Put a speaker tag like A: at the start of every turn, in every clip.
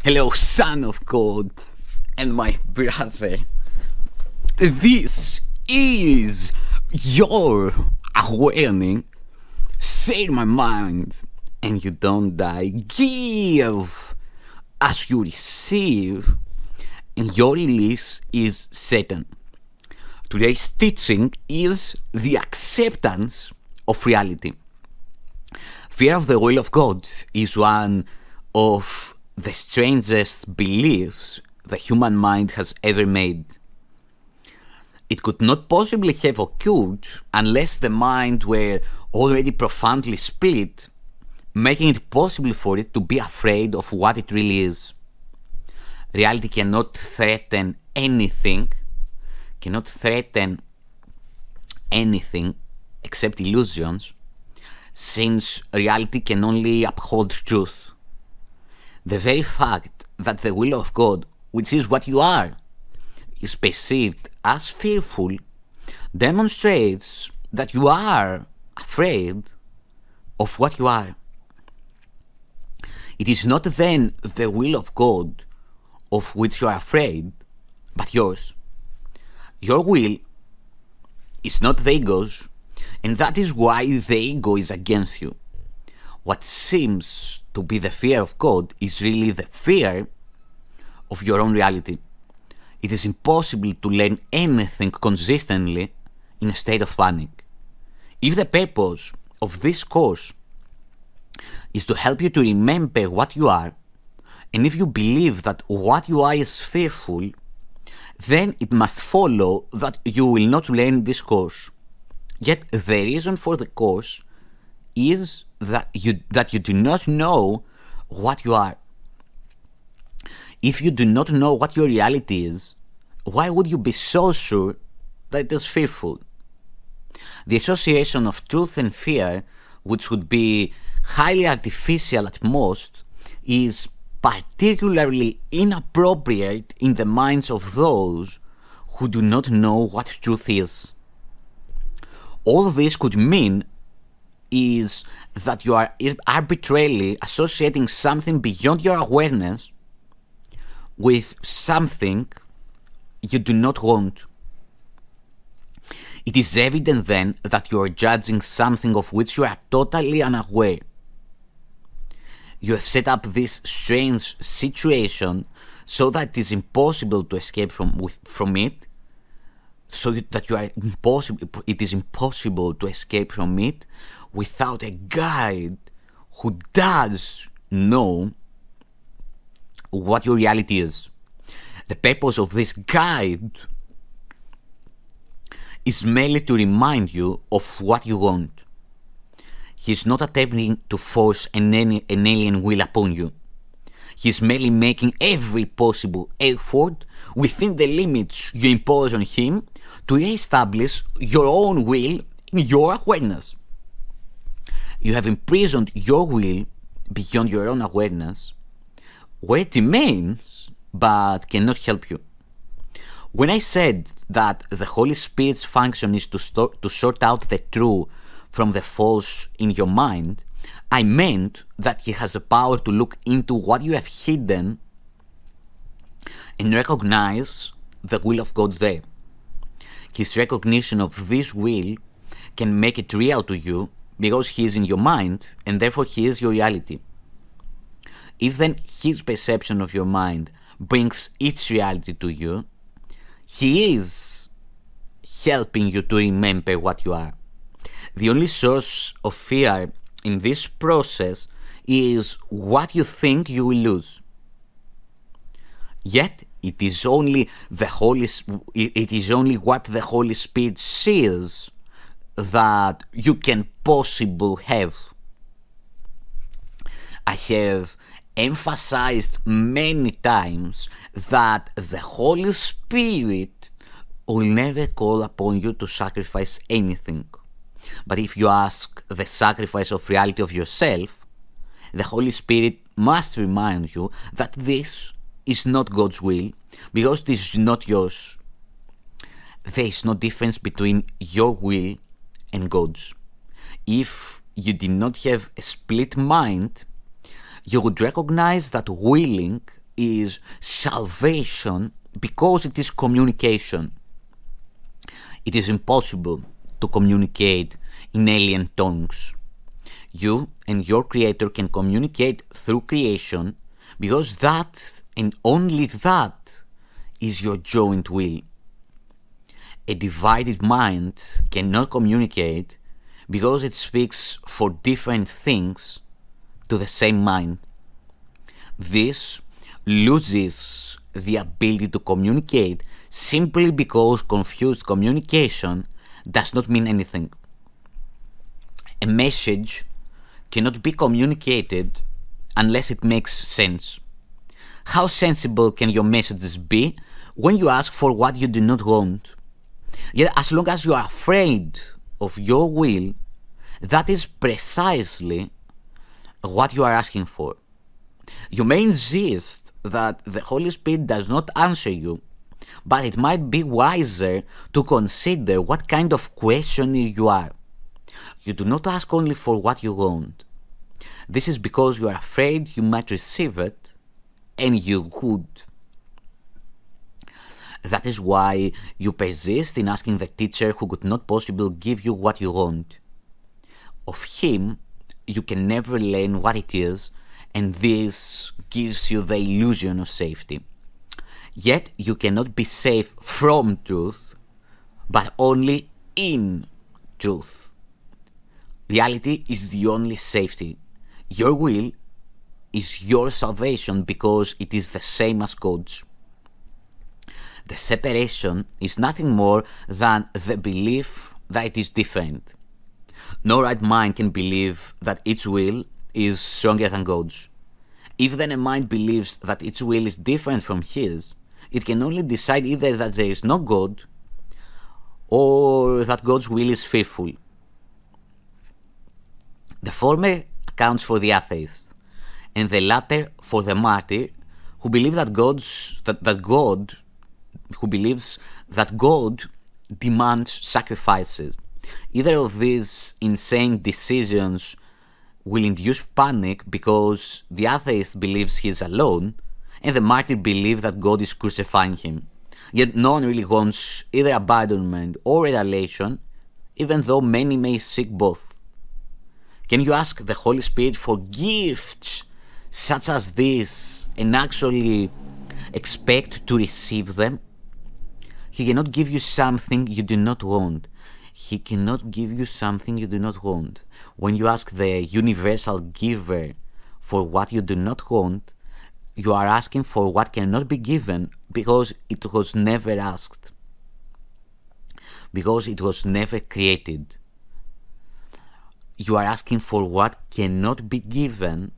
A: Hello, son of God, and my brother. This is your awakening. Share my mind, and you don't die. Give as you receive, and your release is Satan. Today's teaching is the acceptance of reality. Fear of the will of God is one of the strangest beliefs the human mind has ever made. It could not possibly have occurred unless the mind were already profoundly split, making it possible for it to be afraid of what it really is. Reality cannot threaten anything except illusions, since reality can only uphold truth. The very fact that the will of God, which is what you are, is perceived as fearful demonstrates that you are afraid of what you are. It is not then the will of God of which you are afraid, but yours. Your will is not the ego's, and that is why the ego is against you. What seems to be the fear of God is really the fear of your own reality. It is impossible to learn anything consistently in a state of panic. If the purpose of this course is to help you to remember what you are, and if you believe that what you are is fearful, then it must follow that you will not learn this course. Yet the reason for the course is that you do not know what you are. If you do not know what your reality is, why would you be so sure that it is fearful? The association of truth and fear, which would be highly artificial at most, is particularly inappropriate in the minds of those who do not know what truth is. All this could mean is that you are arbitrarily associating something beyond your awareness with something you do not want. It is evident then that you are judging something of which you are totally unaware. You have set up this strange situation so that it is impossible to escape from it, it is impossible to escape from it without a guide who does know what your reality is. The purpose of this guide is merely to remind you of what you want. He is not attempting to force an alien will upon you. He is merely making every possible effort within the limits you impose on him to re-establish your own will in your awareness. You have imprisoned your will beyond your own awareness, where it remains but cannot help you. When I said that the Holy Spirit's function is to sort out the true from the false in your mind, I meant that he has the power to look into what you have hidden and recognize the will of God there. His recognition of this will can make it real to you because he is in your mind and therefore he is your reality. If then his perception of your mind brings its reality to you, he is helping you to remember what you are. The only source of fear in this process is what you think you will lose. Yet it is only what the Holy Spirit sees that you can possibly have. I have emphasized many times that the Holy Spirit will never call upon you to sacrifice anything. But if you ask the sacrifice of reality of yourself, the Holy Spirit must remind you that this is not God's will, because it is not yours. There is no difference between your will and God's. If you did not have a split mind, you would recognize that willing is salvation because it is communication. It is impossible to communicate in alien tongues. You and your Creator can communicate through creation because that and only that is your joint will. A divided mind cannot communicate because it speaks for different things to the same mind. This loses the ability to communicate simply because confused communication does not mean anything. A message cannot be communicated unless it makes sense. How sensible can your messages be when you ask for what you do not want? Yet as long as you are afraid of your will, that is precisely what you are asking for. You may insist that the Holy Spirit does not answer you, but it might be wiser to consider what kind of questioner you are. You do not ask only for what you want. This is because you are afraid you might receive it, and you would. That is why you persist in asking the teacher who could not possibly give you what you want. Of him, you can never learn what it is, and this gives you the illusion of safety. Yet you cannot be safe from truth, but only in truth. Reality is the only safety. Your will is your salvation because it is the same as God's. The separation is nothing more than the belief that it is different. No right mind can believe that its will is stronger than God's. If then a mind believes that its will is different from his, it can only decide either that there is no God or that God's will is fearful. The former accounts for the atheist, and the latter for the martyr who believes that God demands sacrifices. Either of these insane decisions will induce panic because the atheist believes he is alone and the martyr believes that God is crucifying him. Yet no one really wants either abandonment or annihilation, even though many may seek both. Can you ask the Holy Spirit for gifts such as this and actually expect to receive them? He cannot give you something you do not want. He cannot give you something you do not want. When you ask the universal giver for what you do not want, you are asking for what cannot be given because it was never asked, because it was never created. You are asking for what cannot be given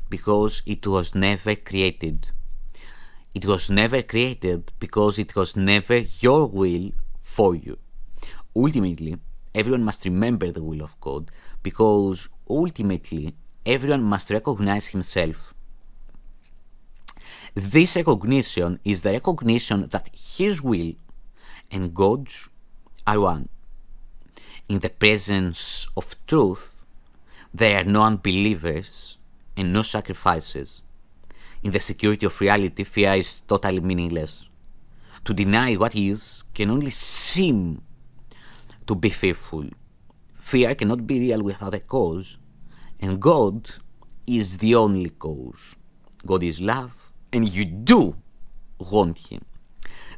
A: because it was never created. It was never created because it was never your will for you. Ultimately, everyone must remember the will of God because ultimately everyone must recognize himself. This recognition is the recognition that his will and God's are one. In the presence of truth, there are no unbelievers and no sacrifices. In the security of reality, fear is totally meaningless. To deny what is can only seem to be fearful. Fear cannot be real without a cause, and God is the only cause. God is love, and you do want him.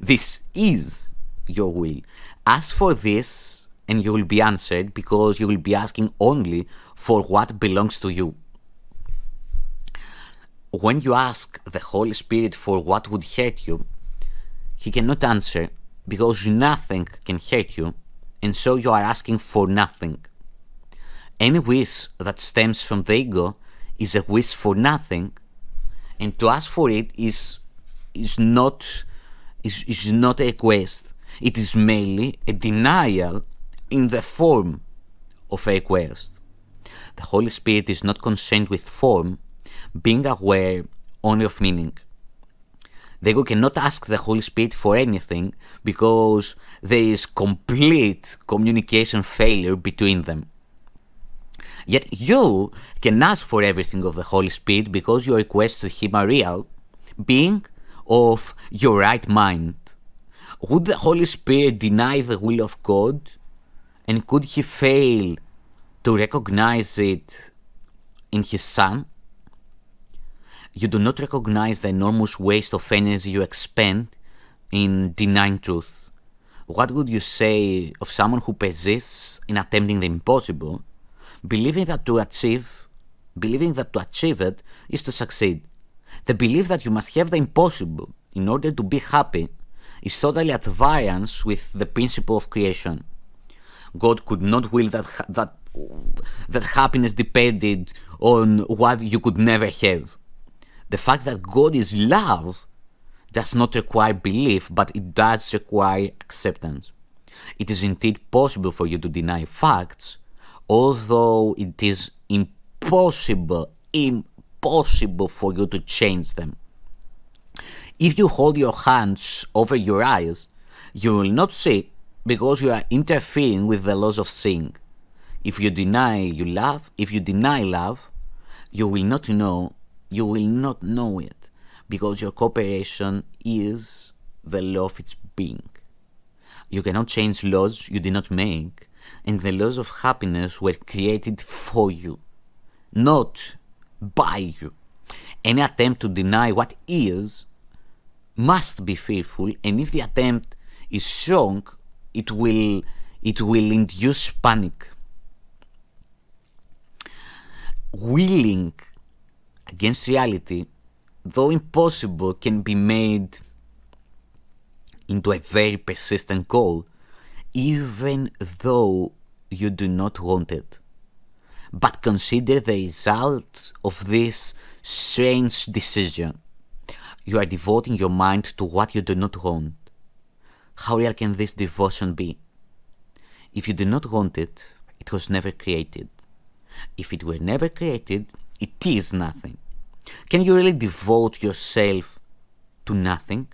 A: This is your will. Ask for this, and you will be answered because you will be asking only for what belongs to you. When you ask the Holy Spirit for what would hurt you, he cannot answer because nothing can hurt you, and so you are asking for nothing. Any wish that stems from the ego is a wish for nothing, and to ask for it is not a request. It is merely a denial in the form of a request. The Holy Spirit is not concerned with form, being aware only of meaning. The ego cannot ask the Holy Spirit for anything because there is complete communication failure between them. Yet you can ask for everything of the Holy Spirit because your requests to him are real, being of your right mind. Would the Holy Spirit deny the will of God? And could he fail to recognize it in his Son? You do not recognize the enormous waste of energy you expend in denying truth. What would you say of someone who persists in attempting the impossible, believing that to achieve it is to succeed? The belief that you must have the impossible in order to be happy is totally at variance with the principle of creation. God could not will that happiness depended on what you could never have. The fact that God is love does not require belief, but it does require acceptance. It is indeed possible for you to deny facts, although it is impossible for you to change them. If you hold your hands over your eyes, you will not see because you are interfering with the laws of seeing. If you deny love, you will not know it because your cooperation is the law of its being. You cannot change laws you did not make, and the laws of happiness were created for you, not by you. Any attempt to deny what is must be fearful, and if the attempt is wrong, it will induce panic. Willing against reality, though impossible, can be made into a very persistent goal, even though you do not want it. But consider the result of this strange decision. You are devoting your mind to what you do not want. How real can this devotion be? If you do not want it, it was never created. If it were never created, it is nothing. Can you really devote yourself to nothing?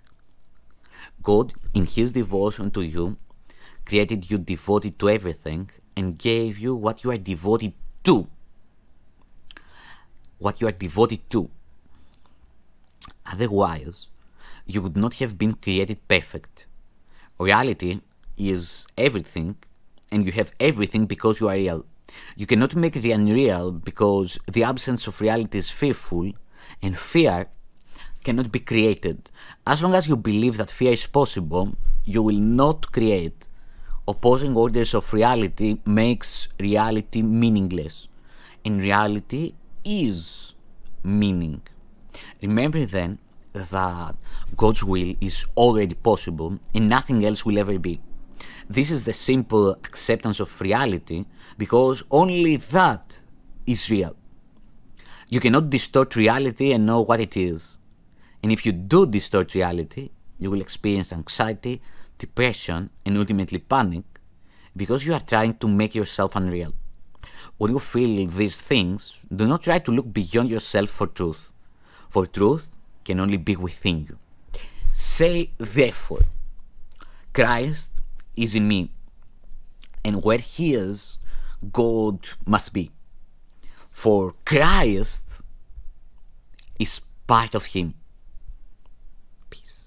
A: God, in his devotion to you, created you devoted to everything and gave you what you are devoted to. What you are devoted to. Otherwise, you would not have been created perfect. Reality is everything, and you have everything because you are real. You cannot make the unreal because the absence of reality is fearful, and fear cannot be created. As long as you believe that fear is possible, you will not create. Opposing orders of reality makes reality meaningless, and reality is meaning. Remember then that God's will is already possible and nothing else will ever be. This is the simple acceptance of reality because only that is real. You cannot distort reality and know what it is. And if you do distort reality, you will experience anxiety, depression, and ultimately panic because you are trying to make yourself unreal. When you feel these things, do not try to look beyond yourself for truth. For truth can only be within you. Say, therefore, Christ is in me, and where he is, God must be. For Christ is part of him. Peace.